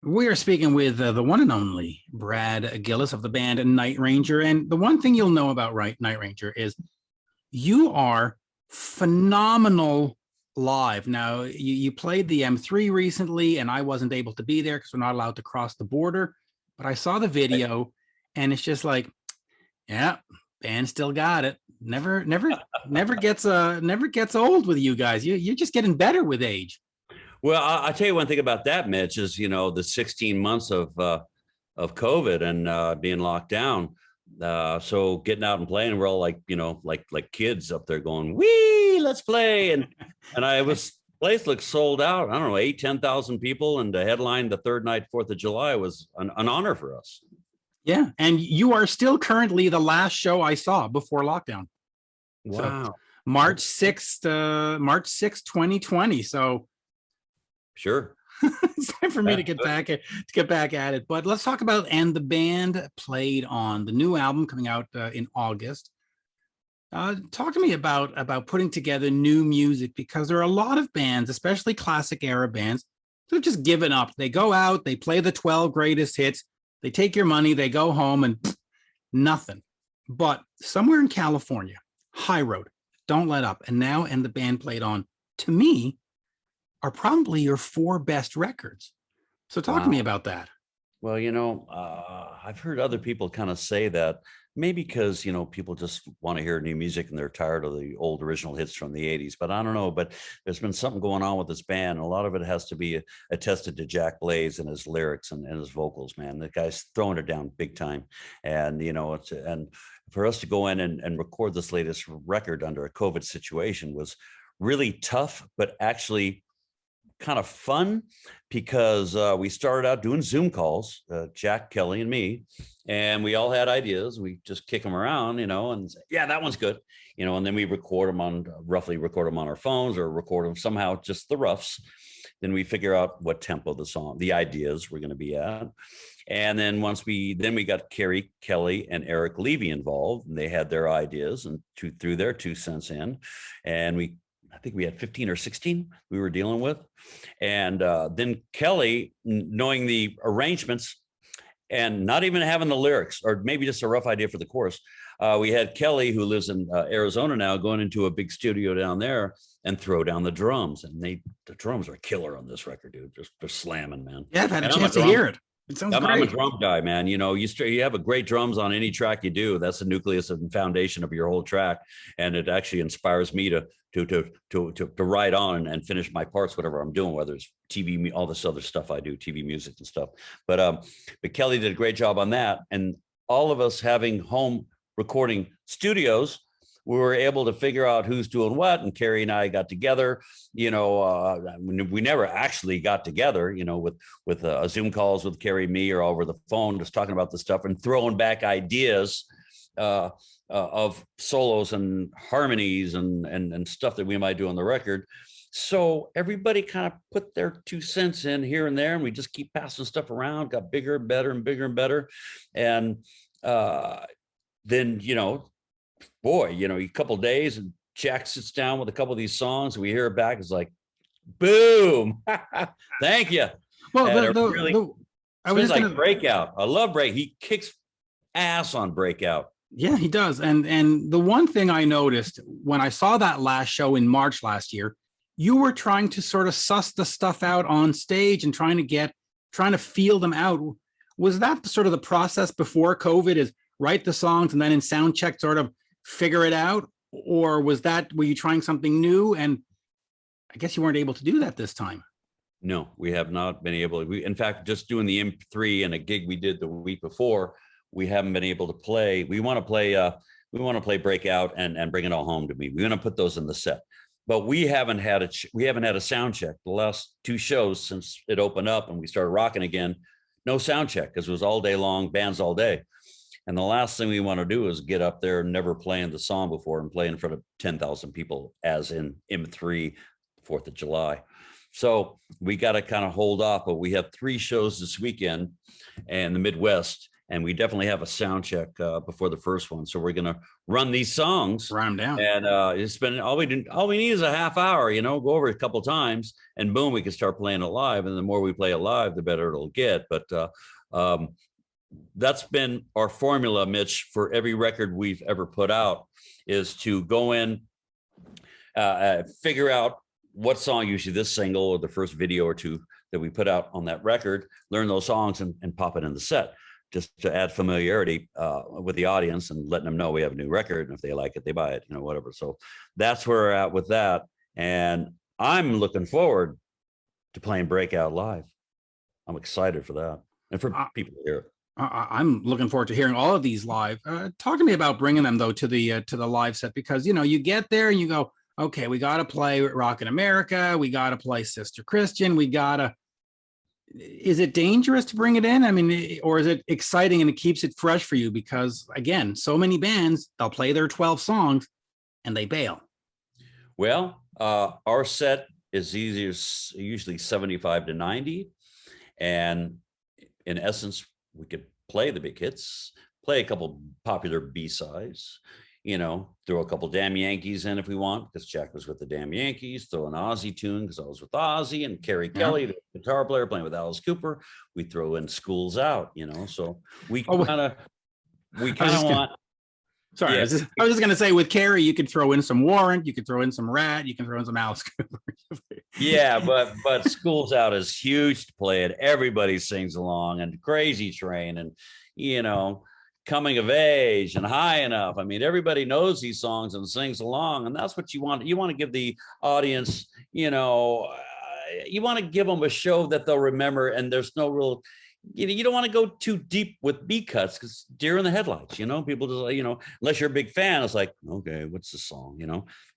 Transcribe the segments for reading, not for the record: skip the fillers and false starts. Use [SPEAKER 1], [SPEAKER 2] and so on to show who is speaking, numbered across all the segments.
[SPEAKER 1] We are speaking with the one and only Brad Gillis of the band Night Ranger. And the one thing you'll know about Night Ranger is you are phenomenal live. Now, you played the M3 recently, and I wasn't able to be there because we're not allowed to cross the border. But I saw the video, and it's just like, yeah, band still got it. Never gets old with you guys. You're just getting better with age.
[SPEAKER 2] Well, I'll tell you one thing about that, Mitch, is, the 16 months of COVID and being locked down. So getting out and playing, we're all like kids up there going, "Wee, let's play!" And I was place looked sold out. I don't know, 10,000 people, and to headline the third night, 4th of July, was an honor for us.
[SPEAKER 1] Yeah, and you are still currently the last show I saw before lockdown.
[SPEAKER 2] Wow,
[SPEAKER 1] so, March 6th, 2020. So.
[SPEAKER 2] Sure.
[SPEAKER 1] It's time for me to get back at it. But let's talk about and the band played on the new album coming out in August. Talk to me about putting together new music, because there are a lot of bands, especially classic era bands, who've just given up. They go out, they play the 12 greatest hits, they take your money, they go home, and nothing. But somewhere in California, High Road, Don't Let Up, and now and the band played on, to me, are probably your 4 best records. So talk to me about that.
[SPEAKER 2] Well, I've heard other people kind of say that, maybe because, people just want to hear new music and they're tired of the old original hits from the 80s. But I don't know. But there's been something going on with this band. A lot of it has to be attested to Jack Blaze and his lyrics and his vocals, man. The guy's throwing it down big time. And, and for us to go in and record this latest record under a COVID situation was really tough, but actually kind of fun, because we started out doing Zoom calls, Jack, Kelly, and me, and we all had ideas. We just kick them around, and say, yeah, that one's good, and then we record them on our phones, or record them somehow, just the roughs. Then we figure out what tempo the song, the ideas we're going to be at. And then we got Carrie, Kelly, and Eric Levy involved, and they had their ideas and threw their 2 cents in, and I think we had 15 or 16 we were dealing with. And then Kelly, knowing the arrangements and not even having the lyrics, or maybe just a rough idea for the chorus, we had Kelly, who lives in Arizona now, going into a big studio down there and throw down the drums. And the drums are killer on this record, dude. They're slamming, man.
[SPEAKER 1] Yeah, I've had a chance to hear it.
[SPEAKER 2] I'm a drum guy, man. You have a great drums on any track you do. That's the nucleus and foundation of your whole track, and it actually inspires me to ride on and finish my parts, whatever I'm doing, whether it's TV, all this other stuff I do, TV music and stuff. But Kelly did a great job on that, and all of us having home recording studios, we were able to figure out who's doing what. And Carrie and I got together, we never actually got together, with Zoom calls with Carrie and me, or over the phone, just talking about the stuff and throwing back ideas of solos and harmonies and stuff that we might do on the record. So everybody kind of put their 2 cents in here and there, and we just keep passing stuff around, got bigger and better and bigger and better. And then, a couple of days, and Jack sits down with a couple of these songs, and we hear it back. It's like, boom. Thank you.
[SPEAKER 1] Well,
[SPEAKER 2] I was like Breakout. I love Break. He kicks ass on Breakout.
[SPEAKER 1] Yeah, he does. And the one thing I noticed when I saw that last show in March last year, you were trying to sort of suss the stuff out on stage and trying to feel them out. Was that sort of the process before COVID, is write the songs and then in sound check sort of figure it out? Or were you trying something new? And I guess you weren't able to do that this time.
[SPEAKER 2] No, we have not been able to. In fact, just doing the M3 and a gig we did the week before, we haven't been able to play. We want to play Breakout and Bring It All Home to Me. We're going to put those in the set, but we haven't had a sound check the last 2 shows since it opened up and we started rocking again. No sound check, because it was all day long, bands all day. And the last thing we want to do is get up there, never playing the song before, and play in front of 10,000 people, as in M3, 4th of July. So we got to kind of hold off, but we have 3 shows this weekend in the Midwest, and we definitely have a sound check before the first one. So we're going to run these songs,
[SPEAKER 1] Rhyme down.
[SPEAKER 2] and it's been all we need is a half hour. Go over it a couple times, and boom, we can start playing it live. And the more we play it live, the better it'll get. But that's been our formula, Mitch, for every record we've ever put out, is to go in, figure out what song, usually this single or the first video or two that we put out on that record, learn those songs and pop it in the set, just to add familiarity with the audience and letting them know we have a new record. And if they like it, they buy it, whatever. So that's where we're at with that. And I'm looking forward to playing Breakout live. I'm excited for that and for people to hear it.
[SPEAKER 1] I'm looking forward to hearing all of these live. Talk to me about bringing them though to the live set, because you get there and you go, okay, we got to play Rockin' America, we got to play Sister Christian, is it dangerous to bring it in? I mean, or is it exciting and it keeps it fresh for you? Because again, so many bands, they'll play their 12 songs and they bail.
[SPEAKER 2] Well, our set is usually 75 to 90, and in essence, we could play the big hits, play a couple popular B-sides, throw a couple Damn Yankees in if we want, because Jack was with the Damn Yankees, throw an Ozzy tune because I was with Ozzy, and Kerry Kelly, the guitar player, playing with Alice Cooper. We throw in Schools Out, so we kind of want.
[SPEAKER 1] Sorry, I was just going to say, with Kerry, you could throw in some Warrant, you could throw in some Rat, you can throw in some Alice Cooper.
[SPEAKER 2] Yeah, but Schools Out is huge to play it. Everybody sings along, and Crazy Train, and Coming of Age, and High Enough. I mean, everybody knows these songs and sings along, and that's what you want. You want to give the audience, you want to give them a show that they'll remember, and there's no real. You don't want to go too deep with B cuts, because deer in the headlights, people just, unless you're a big fan, it's like, okay, what's the song,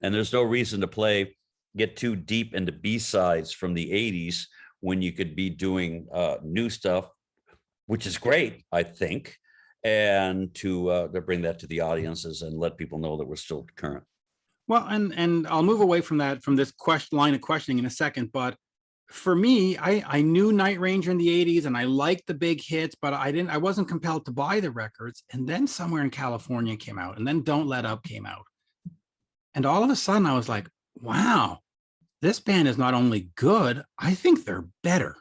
[SPEAKER 2] and there's no reason to get too deep into B-sides from the 80s when you could be doing new stuff, which is great, I think, and to bring that to the audiences and let people know that we're still current.
[SPEAKER 1] Well, and I'll move away from this line of questioning in a second, but for me, I knew Night Ranger in the 80s and I liked the big hits, but I wasn't compelled to buy the records. And then Somewhere in California came out, and then Don't Let Up came out. And all of a sudden I was like, wow, this band is not only good, I think they're better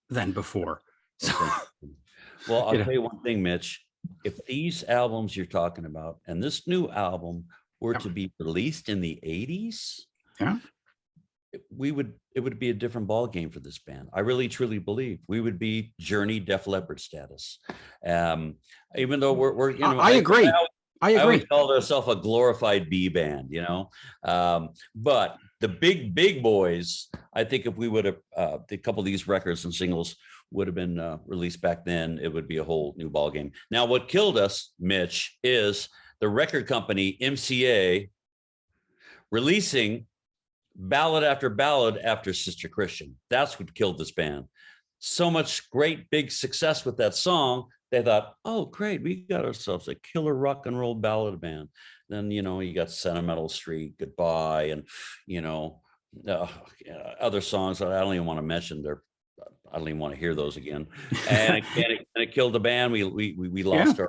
[SPEAKER 1] than before. So,
[SPEAKER 2] well, I'll tell you one thing, Mitch. If these albums you're talking about and this new album were to be released in the 80s, it would be a different ball game for this band. I really truly believe we would be Journey, Def Leppard status. Even though we're
[SPEAKER 1] I agree. I agree.
[SPEAKER 2] always called ourselves a glorified B band, but the big boys, I think if we would have a couple of these records and singles would have been released back then, it would be a whole new ball game. Now, what killed us, Mitch, is the record company MCA releasing ballad after ballad after Sister Christian. That's what killed this band. So much great big success with that song, they thought, oh great, we got ourselves a killer rock and roll ballad band. Then you got Sentimental Street, Goodbye, and other songs that I don't even want to mention. I don't even want to hear those again. And it killed the band. We lost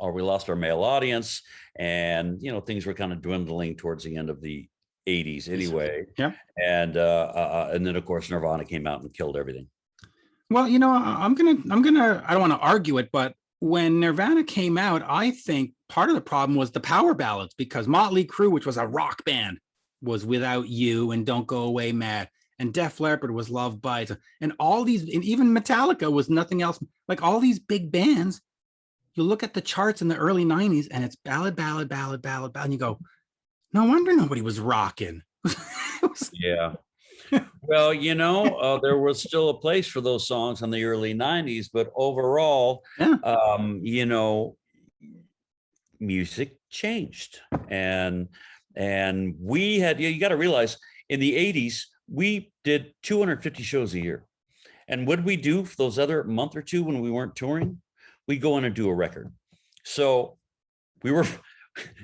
[SPEAKER 2] we lost our male audience, and things were kind of dwindling towards the end of the 80s anyway.
[SPEAKER 1] Yeah.
[SPEAKER 2] And then of course Nirvana came out and killed everything.
[SPEAKER 1] Well, I'm gonna I don't want to argue it, but when Nirvana came out, I think part of the problem was the power ballads, because Motley Crue, which was a rock band, was Without You and Don't Go Away Mad, and Def Leppard was Love Bites, and all these, and even Metallica was nothing else. Like all these big bands, you look at the charts in the early 90s and it's ballad, ballad, ballad, ballad, ballad, and you go, no wonder nobody was rocking.
[SPEAKER 2] Yeah. Well, there was still a place for those songs in the early 90s, but overall, music changed. And we had, you got to realize, in the 80s, we did 250 shows a year. And what did we do for those other month or two when we weren't touring? We go in and do a record. So we were,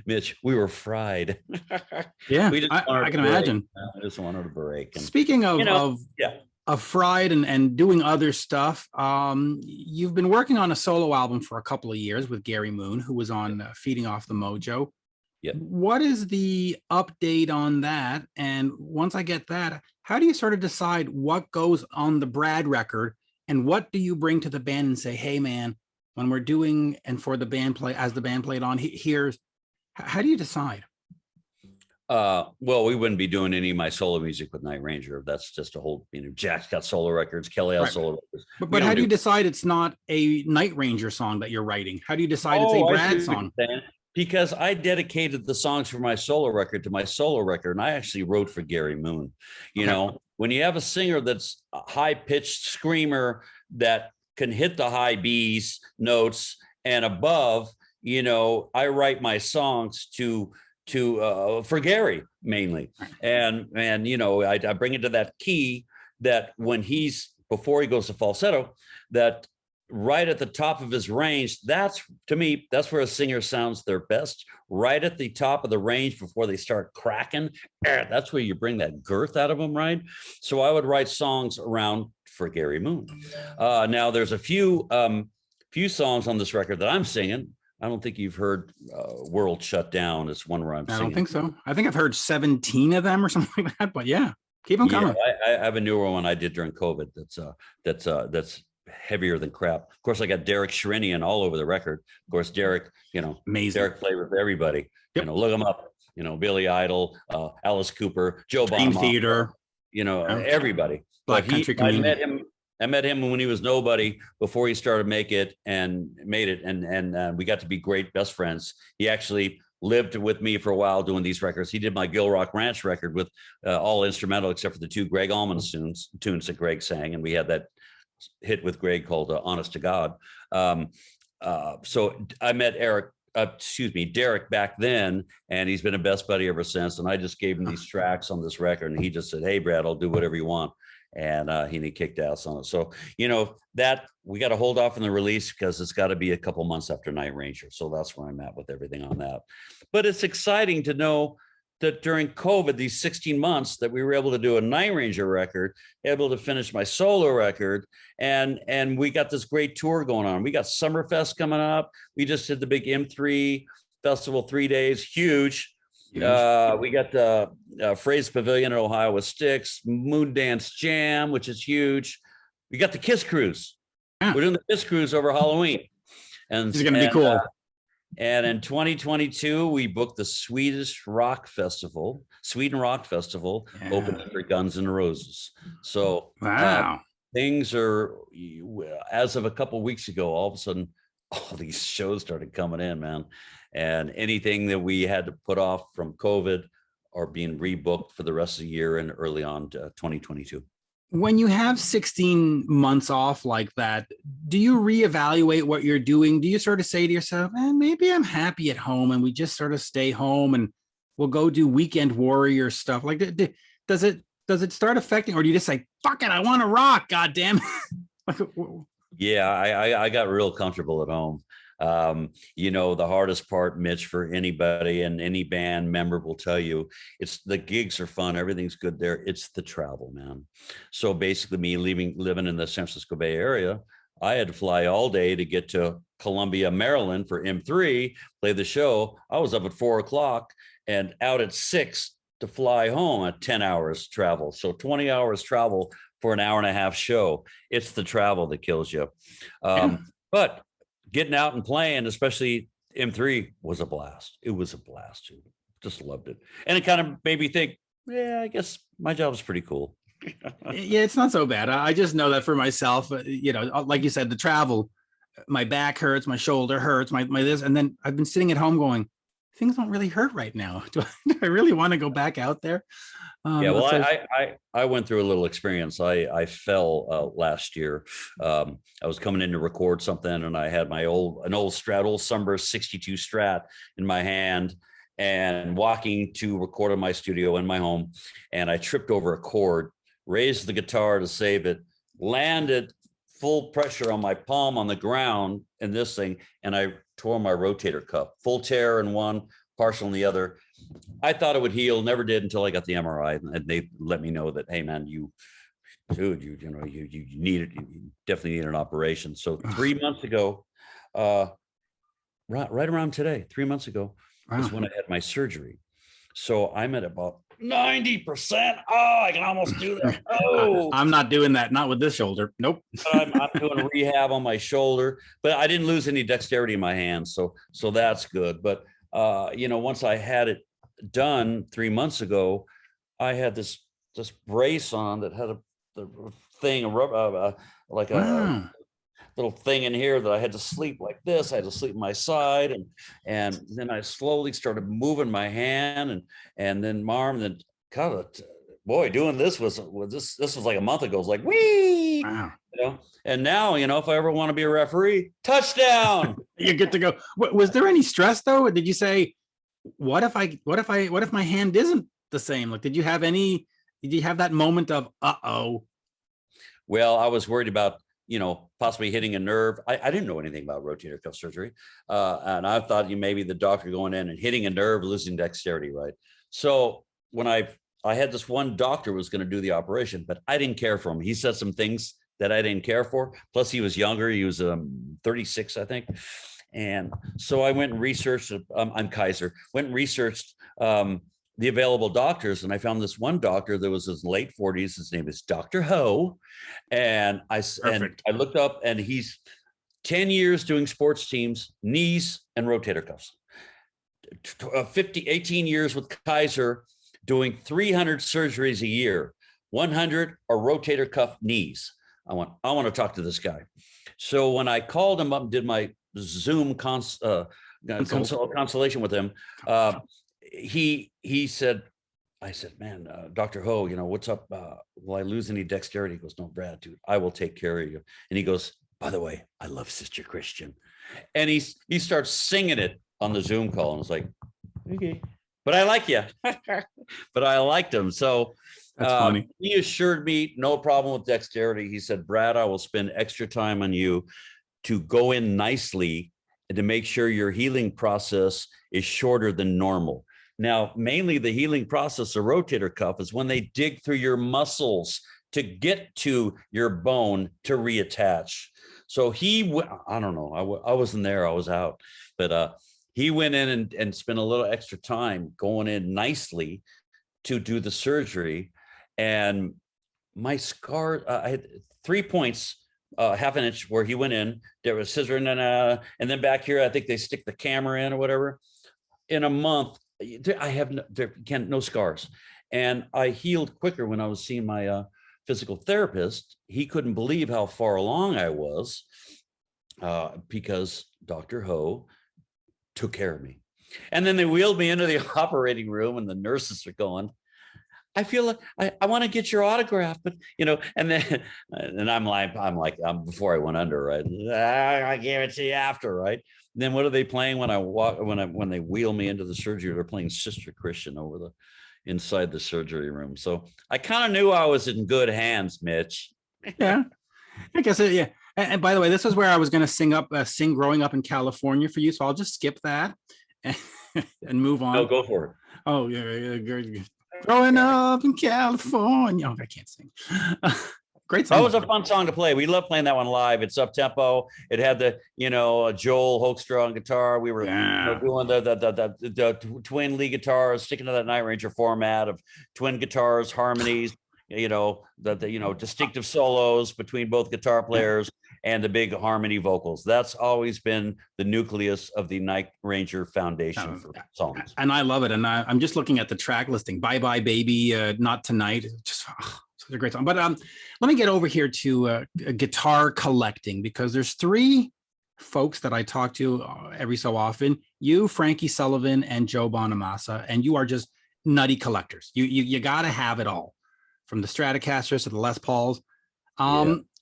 [SPEAKER 2] Mitch, we were fried.
[SPEAKER 1] Yeah, I can imagine.
[SPEAKER 2] I just wanted a break. And,
[SPEAKER 1] speaking of, of Fried and doing other stuff, you've been working on a solo album for a couple of years with Gary Moon, who was on Feeding Off the Mojo.
[SPEAKER 2] Yep.
[SPEAKER 1] What is the update on that? And once I get that, how do you sort of decide what goes on the Brad record, and what do you bring to the band and say, hey man, when we're doing and for the band play, as the band played on, here's, how do you decide?
[SPEAKER 2] Well, we wouldn't be doing any of my solo music with Night Ranger. That's just a whole, Jack's got solo records, Kelly has solo records.
[SPEAKER 1] But how do you decide it's not a Night Ranger song that you're writing? How do you decide it's a Brad song?
[SPEAKER 2] Because I dedicated the songs for my solo record to my solo record, and I actually wrote for Gary Moon. You know, when you have a singer that's a high-pitched screamer that can hit the high B's notes and above, I write my songs for Gary mainly, and I bring it to that key that when before he goes to falsetto, that right at the top of his range, that's where a singer sounds their best, right at the top of the range before they start cracking. That's where you bring that girth out of them, right? So I would write songs around for Gary Moon. Now there's a few songs on this record that I'm singing. I don't think you've heard World Shut Down. It's one where I'm singing.
[SPEAKER 1] I don't think so. I think I've heard 17 of them or something like that, but yeah, keep them coming.
[SPEAKER 2] I have a newer one I did during COVID. That's heavier than crap. Of course, I got Derek Sherinian all over the record. Of course, Derek,
[SPEAKER 1] amazing.
[SPEAKER 2] Derek played with everybody. Yep. Look him up. Billy Idol, Alice Cooper, Joe
[SPEAKER 1] Dream
[SPEAKER 2] Bob,
[SPEAKER 1] Theater.
[SPEAKER 2] Everybody.
[SPEAKER 1] Black Country Community.
[SPEAKER 2] I met him when he was nobody, before he started made it, and we got to be great best friends. He actually lived with me for a while doing these records. He did my Gill Rock Ranch record with all instrumental except for the two Greg Allman tunes that Greg sang, and we had that hit with Greg called Honest to God. So I met Derek back then, and he's been a best buddy ever since. And I just gave him these tracks on this record, and he just said, hey, Brad, I'll do whatever you want. And he kicked ass on it. So, that we got to hold off on the release because it's got to be a couple months after Night Ranger. So that's where I'm at with everything on that. But it's exciting to know that during COVID, these 16 months, that we were able to do a Night Ranger record, able to finish my solo record, and we got this great tour going on. We got Summerfest coming up. We just did the big M3 festival, 3 days, huge. We got the Fraser Pavilion in Ohio with Styx, Moondance Jam, which is huge. We got the Kiss Cruise. Yeah. We're doing the Kiss Cruise over Halloween. And
[SPEAKER 1] it's going to be cool.
[SPEAKER 2] And in 2022, we booked the Sweden Rock Festival, opening for Guns N' Roses. So
[SPEAKER 1] wow,
[SPEAKER 2] things are, as of a couple of weeks ago, all of a sudden, all these shows started coming in, man. And anything that we had to put off from COVID are being rebooked for the rest of the year and early on to 2022.
[SPEAKER 1] When you have 16 months off like that, do you reevaluate what you're doing? Do you sort of say to yourself, maybe I'm happy at home and we just sort of stay home and we'll go do weekend warrior stuff? Like, does it start affecting, or do you just say, fuck it, I want to rock, God damn it?
[SPEAKER 2] Yeah, I got real comfortable at home. The hardest part, Mitch, for anybody and any band member will tell you, it's the gigs are fun, everything's good there. It's the travel, man. So basically me living in the San Francisco Bay Area, I had to fly all day to get to Columbia, Maryland for M3, play the show. I was up at 4:00 and out at 6 to fly home at 10 hours travel. So 20 hours travel for an hour and a half show. It's the travel that kills you. But getting out and playing, especially M3, was a blast. It was a blast. Just loved it. And it kind of made me think, I guess my job is pretty cool.
[SPEAKER 1] Yeah, it's not so bad. I just know that for myself, like you said, the travel, my back hurts, my shoulder hurts, my this, and then I've been sitting at home going, things don't really hurt right now. Do I really want to go back out there?
[SPEAKER 2] I went through a little experience. I fell last year. I was coming in to record something, and I had an old Sunburst 62 Strat in my hand, and walking to record in my studio in my home, and I tripped over a chord, raised the guitar to save it, landed full pressure on my palm on the ground in this thing, and I tore my rotator cuff, full tear in one, partial in the other. I thought it would heal, never did until I got the MRI, and they let me know that, hey man, you dude, you need it. You definitely need an operation. So 3 months ago, right around today, 3 months ago is when I had my surgery. So I'm at about 90%. Oh, I can almost do that. Oh,
[SPEAKER 1] I'm not doing that. Not with this shoulder. Nope.
[SPEAKER 2] I'm doing rehab on my shoulder, but I didn't lose any dexterity in my hands. So that's good. But, once I had it done 3 months ago, I had this brace on that had the thing, like a
[SPEAKER 1] Wow.
[SPEAKER 2] little thing in here that I had to sleep like this. I had to sleep on my side, and then I slowly started moving my hand, and then my arm. Then God, boy, doing this was like a month ago. It was like wee,
[SPEAKER 1] Wow.
[SPEAKER 2] And now if I ever want to be a referee, touchdown.
[SPEAKER 1] You're good to go. Was there any stress though? Or did you say, what if my hand isn't the same? Like, did you have that moment of, uh-oh?
[SPEAKER 2] Well, I was worried about, possibly hitting a nerve. I didn't know anything about rotator cuff surgery. And I thought maybe the doctor going in and hitting a nerve, losing dexterity, right? So when I had this one doctor who was going to do the operation, but I didn't care for him. He said some things that I didn't care for. Plus he was younger. He was 36, I think. And so I went and researched, I'm Kaiser, went and researched the available doctors. And I found this one doctor that was in his late 40s. His name is Dr. Ho. And I looked up, and he's 10 years doing sports teams, knees and rotator cuffs. 18 years with Kaiser, doing 300 surgeries a year, 100 are rotator cuff knees. I want to talk to this guy. So when I called him up and did my Zoom consultation with him, he said, I said, man, Dr. Ho, what's up? Will I lose any dexterity? He goes, no, Brad, dude, I will take care of you. And he goes, by the way, I love Sister Christian. And he starts singing it on the Zoom call. And it's like, okay, but I like you. But I liked him. So
[SPEAKER 1] that's funny.
[SPEAKER 2] He assured me no problem with dexterity. He said, Brad, I will spend extra time on you to go in nicely and to make sure your healing process is shorter than normal. Now, mainly the healing process of rotator cuff is when they dig through your muscles to get to your bone to reattach. So I don't know, I wasn't there, I was out, but he went in and spent a little extra time going in nicely to do the surgery. And my scar, I had 3 points, half an inch where he went in. There was scissor, and then back here, I think they stick the camera in or whatever. In a month, I have no scars, and I healed quicker when I was seeing my physical therapist. He couldn't believe how far along I was because Dr. Ho took care of me. And then they wheeled me into the operating room, and the nurses are going, I feel like I want to get your autograph, but and then I'm like before I went under, right? I gave it to you after, right? And then what are they playing when they wheel me into the surgery? They're playing Sister Christian inside the surgery room. So I kind of knew I was in good hands, Mitch.
[SPEAKER 1] Yeah, I guess yeah. And by the way, this is where I was going to sing growing up in California for you, so I'll just skip that and move on.
[SPEAKER 2] No, go for it.
[SPEAKER 1] Oh yeah. Growing up in California. Oh, I can't sing. Great song.
[SPEAKER 2] That was a fun song to play. We love playing that one live. It's up tempo. It had the Joel Hoekstra on guitar. We were doing the twin lead guitars, sticking to that Night Ranger format of twin guitars, harmonies. The distinctive solos between both guitar players and the big harmony vocals. That's always been the nucleus of the Night Ranger foundation for songs.
[SPEAKER 1] And I love it. And I'm just looking at the track listing. Bye Bye Baby, Not Tonight. Just such a great song. But let me get over here to guitar collecting, because there's 3 folks that I talk to every so often. You, Frankie Sullivan, and Joe Bonamassa. And you are just nutty collectors. You got to have it all, from the Stratocasters to the Les Pauls.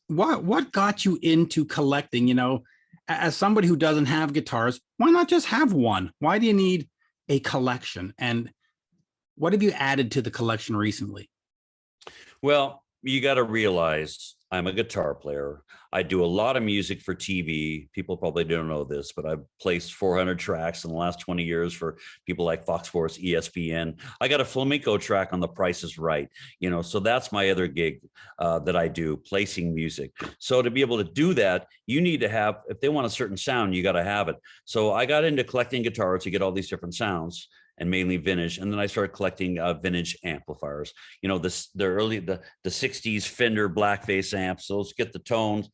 [SPEAKER 1] What got you into collecting? As somebody who doesn't have guitars, why not just have one? Why do you need a collection? And what have you added to the collection recently?
[SPEAKER 2] Well, you got to realize I'm a guitar player. I do a lot of music for TV. People probably don't know this, but I've placed 400 tracks in the last 20 years for people like Fox Sports, ESPN. I got a flamenco track on The Price is Right, so that's my other gig that I do, placing music. So to be able to do that, you need to have, if they want a certain sound, you got to have it. So I got into collecting guitars to get all these different sounds, and mainly vintage. And then I started collecting vintage amplifiers. The 60s Fender blackface amps. Those get the tones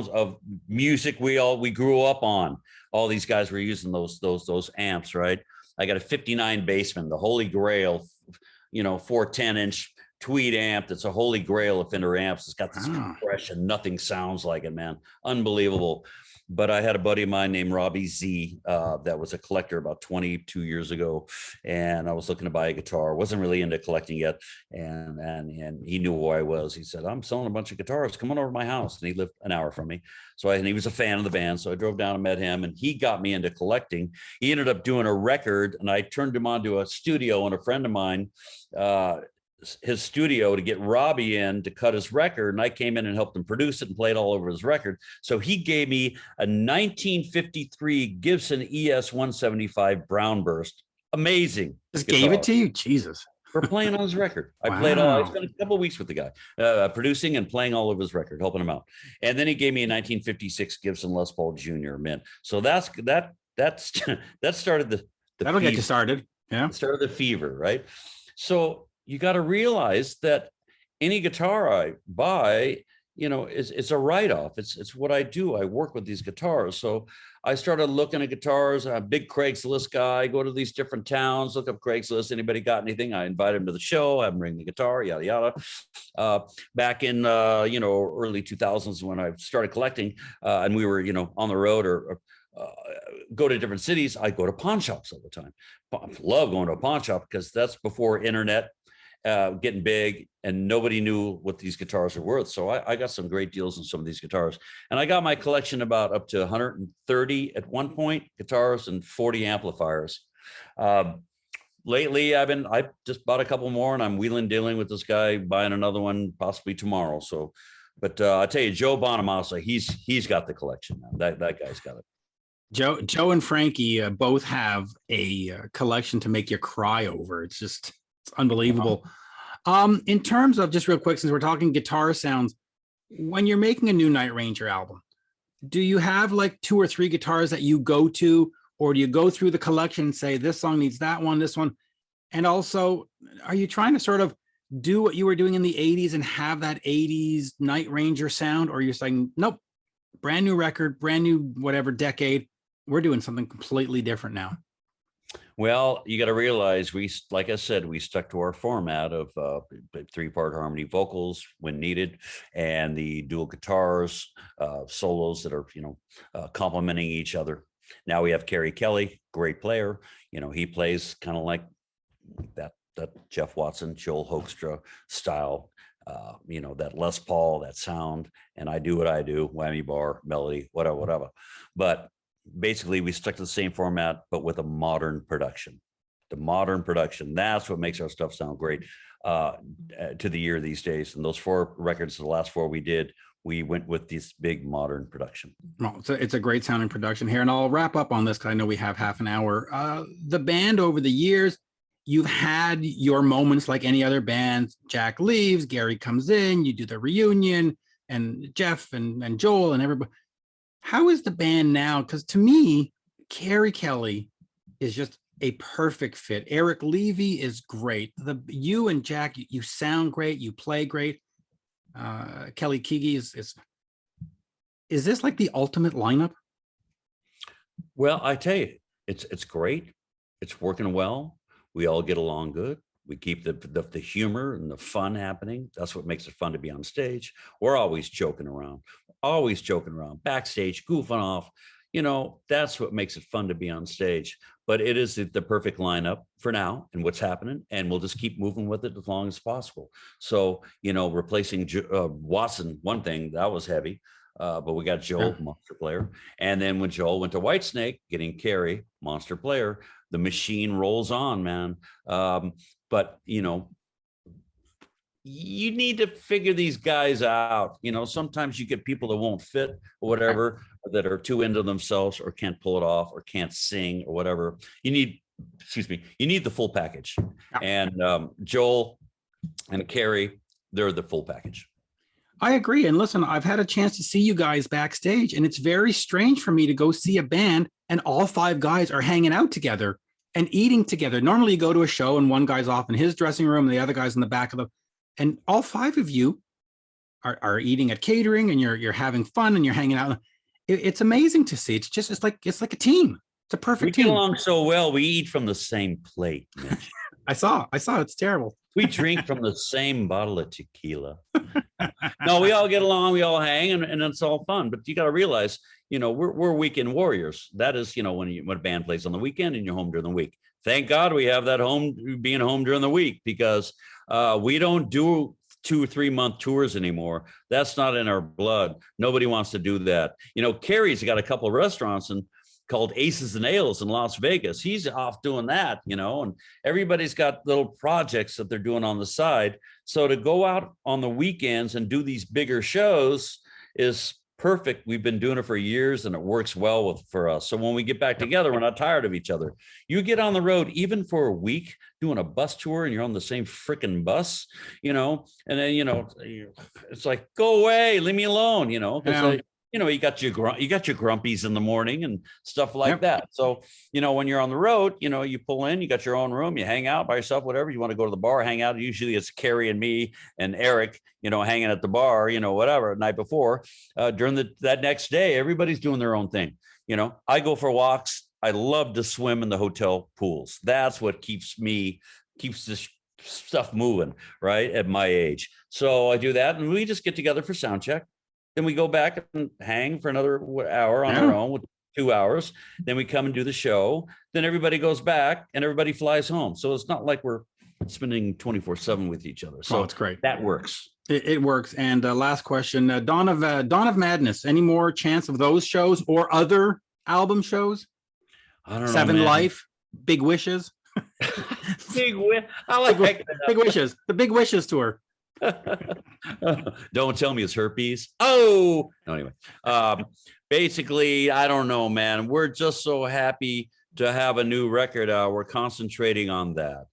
[SPEAKER 2] of music we grew up on. All these guys were using those amps, right? I got a 59 Bassman, the holy grail, 410-inch tweed amp. That's a holy grail of Fender amps. It's got this compression. Nothing sounds like it, man. Unbelievable. But I had a buddy of mine named Robbie Z that was a collector about 22 years ago, and I was looking to buy a guitar. Wasn't really into collecting yet, and he knew who I was. He said, "I'm selling a bunch of guitars. Come on over to my house." And he lived an hour from me, and he was a fan of the band. So I drove down and met him, and he got me into collecting. He ended up doing a record, and I turned him on to a studio, and a friend of mine. His studio to get Robbie in to cut his record, and I came in and helped him produce it and played all over his record. So he gave me a 1953 Gibson ES 175 Brown Burst. Amazing.
[SPEAKER 1] Just gave it to you? Jesus.
[SPEAKER 2] For playing on his record. I spent a couple of weeks with the guy, producing and playing all over his record, helping him out. And then he gave me a 1956 Gibson Les Paul Jr. Mint. So that started the
[SPEAKER 1] that'll get you started. Yeah.
[SPEAKER 2] Started the fever, right? So you got to realize that any guitar I buy, is a write-off. It's what I do. I work with these guitars. So I started looking at guitars. I'm a big Craigslist guy. I go to these different towns, look up Craigslist. Anybody got anything? I invite them to the show, have them bring the guitar, yada, yada. Back in, early 2000s when I started collecting and we were, on the road or go to different cities, I go to pawn shops all the time. I love going to a pawn shop because that's before internet. Getting big, and nobody knew what these guitars are worth. So I got some great deals on some of these guitars, and I got my collection about up to 130 at one point guitars and 40 amplifiers. Lately, I just bought a couple more, and I'm wheeling dealing with this guy buying another one possibly tomorrow. So, but I tell you, Joe Bonamassa, he's got the collection now. That guy's got it.
[SPEAKER 1] Joe and Frankie both have a collection to make you cry over. It's unbelievable. In terms of, just real quick, since we're talking guitar sounds, when you're making a new Night Ranger album, do you have like 2 or 3 guitars that you go to, or do you go through the collection and say, this song needs that one, this one? And also, are you trying to sort of do what you were doing in the 80s and have that 80s Night Ranger sound? Or you're saying, nope, brand new record, brand new whatever decade, we're doing something completely different now?
[SPEAKER 2] Well, you got to realize like I said, we stuck to our format of 3-part harmony vocals when needed, and the dual guitars, solos that are, complementing each other. Now we have Kerry Kelly, great player. He plays kind of like that Jeff Watson, Joel Hoekstra style, that Les Paul, that sound. And I do what I do, whammy bar, melody, whatever. But basically we stuck to the same format, but with a modern production. The modern production, that's what makes our stuff sound great to the ear these days. And those 4 records, the last 4 we went with this big modern production.
[SPEAKER 1] Well, it's a great sounding production here. And I'll wrap up on this because I know we have half an hour. The band over the years, you've had your moments like any other band. Jack leaves, Gary comes in, you do the reunion, and Jeff and Joel and everybody. How is the band now? Because to me, Kerry Kelly is just a perfect fit. Eric Levy is great. You and Jack, you sound great. You play great. Kelly Keagy is this like the ultimate lineup?
[SPEAKER 2] Well, I tell you, it's great. It's working well. We all get along good. We keep the humor and the fun happening. That's what makes it fun to be on stage. We're always joking around, backstage, goofing off. That's what makes it fun to be on stage. But it is the perfect lineup for now and what's happening. And we'll just keep moving with it as long as possible. So, replacing Watson, one thing that was heavy. But we got Joel, monster player. And then when Joel went to Whitesnake, getting Kerry, monster player, the machine rolls on, man. But, you need to figure these guys out. You know, sometimes you get people that won't fit or whatever, or that are too into themselves or can't pull it off or can't sing or whatever. You need, excuse me, you need the full package.
[SPEAKER 1] Yeah.
[SPEAKER 2] And Joel and Carrie, they're the full package.
[SPEAKER 1] I agree. And listen, I've had a chance to see you guys backstage, and it's very strange for me to go see a band and all 5 guys are hanging out together and eating together. Normally you go to a show and one guy's off in his dressing room and the other guy's in the back of the, and all 5 of you are eating at catering, and you're having fun and you're hanging out. It's amazing to see. It's like a team. It's a perfect team.
[SPEAKER 2] We get along so well. We eat from the same plate, Mitch.
[SPEAKER 1] I saw. It's terrible.
[SPEAKER 2] We drink from the same bottle of tequila. No, we all get along, we all hang, and it's all fun. But you got to realize, you know, we're weekend warriors. That is, you know, when a band plays on the weekend and you're home during the week. Thank God we have that being home during the week, because we don't do 2 or 3 month tours anymore. That's not in our blood. Nobody wants to do that. You know, Carrie's got a couple of restaurants called Aces and Ales in Las Vegas. He's off doing that, you know, and everybody's got little projects that they're doing on the side. So to go out on the weekends and do these bigger shows is perfect. We've been doing it for years and it works well for us. So when we get back together, we're not tired of each other. You get on the road, even for a week, doing a bus tour, and you're on the same freaking bus, you know, and then, you know, it's like, go away, leave me alone, you know, because you know, you got your grumpies in the morning and stuff like that. So, you know, when you're on the road, you know, you pull in, you got your own room, you hang out by yourself, whatever. You want to go to the bar, hang out. Usually it's Carrie and me and Eric, you know, hanging at the bar, you know, whatever, the night before. During that next day, everybody's doing their own thing. You know, I go for walks. I love to swim in the hotel pools. That's what keeps this stuff moving, right, at my age. So I do that, and we just get together for sound check. Then we go back and hang for another hour on our own, with 2 hours. Then we come and do the show. Then everybody goes back and everybody flies home. So it's not like we're spending 24/7 with each other. So
[SPEAKER 1] it's great.
[SPEAKER 2] That works.
[SPEAKER 1] It works. And last question, Dawn of Madness. Any more chance of those shows or other album shows?
[SPEAKER 2] I don't know.
[SPEAKER 1] Seven Life, Big Wishes.
[SPEAKER 2] I like
[SPEAKER 1] Big Wishes. The Big Wishes tour.
[SPEAKER 2] Don't tell me it's herpes. Oh, no, anyway. Basically, I don't know, man. We're just so happy to have a new record out. We're concentrating on that.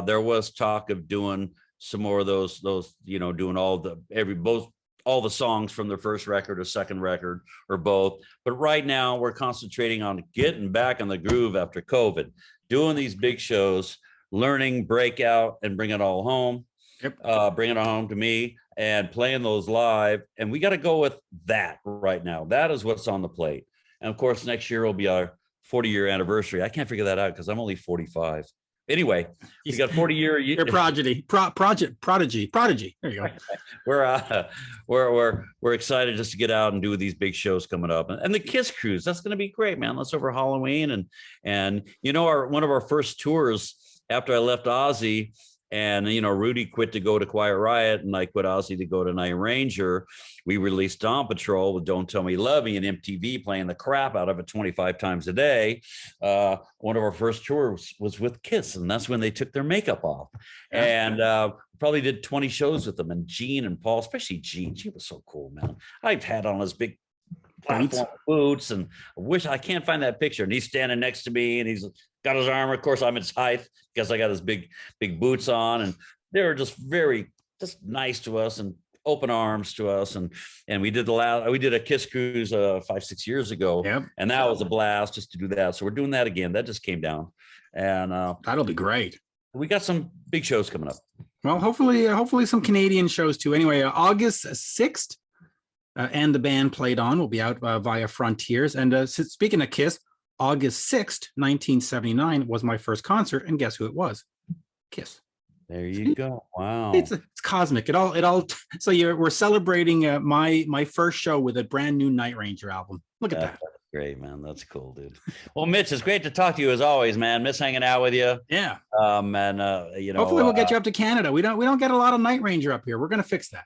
[SPEAKER 2] There was talk of doing some more of those, you know, doing all the songs from their first record or second record or both. But right now we're concentrating on getting back in the groove after COVID, doing these big shows, learning, breakout, and bring it all home. Bringing it home to me and playing those live. And we got to go with that right now. That is what's on the plate. And of course, next year will be our 40-year anniversary. I can't figure that out because I'm only 45. Anyway, we got 40-year.
[SPEAKER 1] Your prodigy. There you
[SPEAKER 2] go. We're excited just to get out and do these big shows coming up, and the Kiss Cruise. That's going to be great, man. That's over Halloween, and you know, one of our first tours after I left Ozzy. And, you know, Rudy quit to go to Quiet Riot, and I quit Ozzy to go to Night Ranger. We released Dawn Patrol with Don't Tell Me You Love Me, and MTV playing the crap out of it 25 times a day. One of our first tours was with Kiss, and that's when they took their makeup off. And probably did 20 shows with them. And Gene and Paul, especially Gene was so cool, man. I've had on his big platform boots, and I can't find that picture. And he's standing next to me, and he's got his armor. Of course, I'm his height because I got his big boots on, and they were just just nice to us and open arms to us. And we did a Kiss Cruise 5-6 years ago, and that was a blast just to do that. So we're doing that again. That just came down, and
[SPEAKER 1] that'll be great.
[SPEAKER 2] We got some big shows coming up.
[SPEAKER 1] Well, hopefully some Canadian shows too. Anyway, August 6th. And the band played on will be out via Frontiers. And speaking of Kiss, August 6th, 1979 was my first concert, and guess who it was? Kiss.
[SPEAKER 2] There you go. Wow.
[SPEAKER 1] It's cosmic. So we're celebrating my first show with a brand new Night Ranger album. Look at that.
[SPEAKER 2] That's great, man. That's cool, dude. Well, Mitch, it's great to talk to you as always, man. Miss hanging out with you.
[SPEAKER 1] Yeah.
[SPEAKER 2] You know,
[SPEAKER 1] hopefully we'll get you up to Canada. We don't get a lot of Night Ranger up here. We're going to fix that.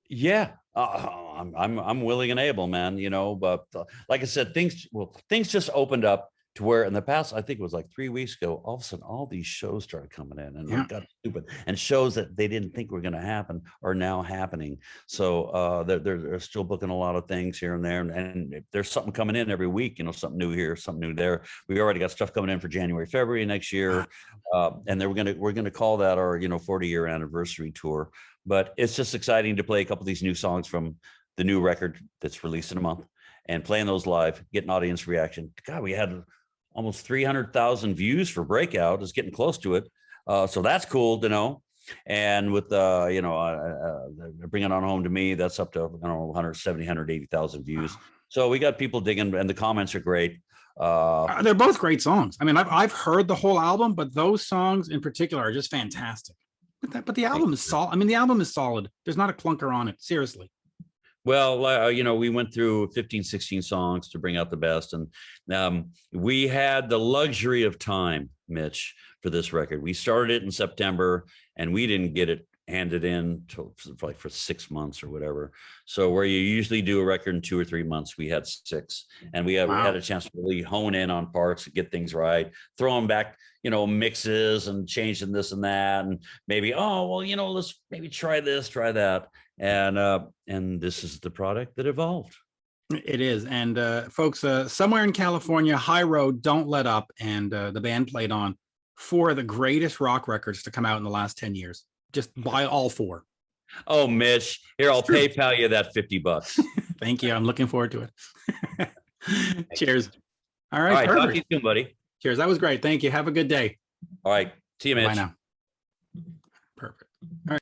[SPEAKER 2] Yeah. I'm willing and able, man, you know, but like I said, things just opened up. to where in the past, I think it was like 3 weeks ago, all of a sudden, all these shows started coming in and
[SPEAKER 1] Yeah.
[SPEAKER 2] it got stupid. And shows that they didn't think were going to happen are now happening. So they're still booking a lot of things here and there. And there's something coming in every week, you know, something new here, something new there. We already got stuff coming in for January, February next year. And then we're gonna call that our, you know, 40-year anniversary tour. But it's just exciting to play a couple of these new songs from the new record that's released in a month and playing those live, getting audience reaction. God, we had almost 300,000 views for Breakout. It's getting close to it. So that's cool to know. And with, you know, bringing on home to me, that's up to, I don't know, 170, 180,000 views. So we got people digging and the comments are great.
[SPEAKER 1] They're both great songs. I mean, I've heard the whole album, but those songs in particular are just fantastic. But the album is solid. I mean, the album is solid. There's not a clunker on it. Seriously.
[SPEAKER 2] Well, you know, we went through 15, 16 songs to bring out the best. And we had the luxury of time, Mitch, for this record. We started it in September and we didn't get it handed in till like for 6 months or whatever. So where you usually do a record in 2 or 3 months, we had 6. And we had a chance to really hone in on parts, get things right, throwing back, you know, mixes and changing this and that. And maybe, oh, well, you know, let's maybe try this, try that. And this is the product that evolved.
[SPEAKER 1] It is. And folks, somewhere in California, High Road, Don't Let Up, and the band played on 4 of the greatest rock records to come out in the last 10 years. Just buy all 4.
[SPEAKER 2] Oh, Mitch, here, I'll PayPal you that $50.
[SPEAKER 1] Thank you. I'm looking forward to it. Cheers. All right.
[SPEAKER 2] All right.
[SPEAKER 1] Perfect.
[SPEAKER 2] Talk to you soon, buddy.
[SPEAKER 1] Cheers. That was great. Thank you. Have a good day.
[SPEAKER 2] All right. See you, Mitch.
[SPEAKER 1] Bye now. Perfect. All right.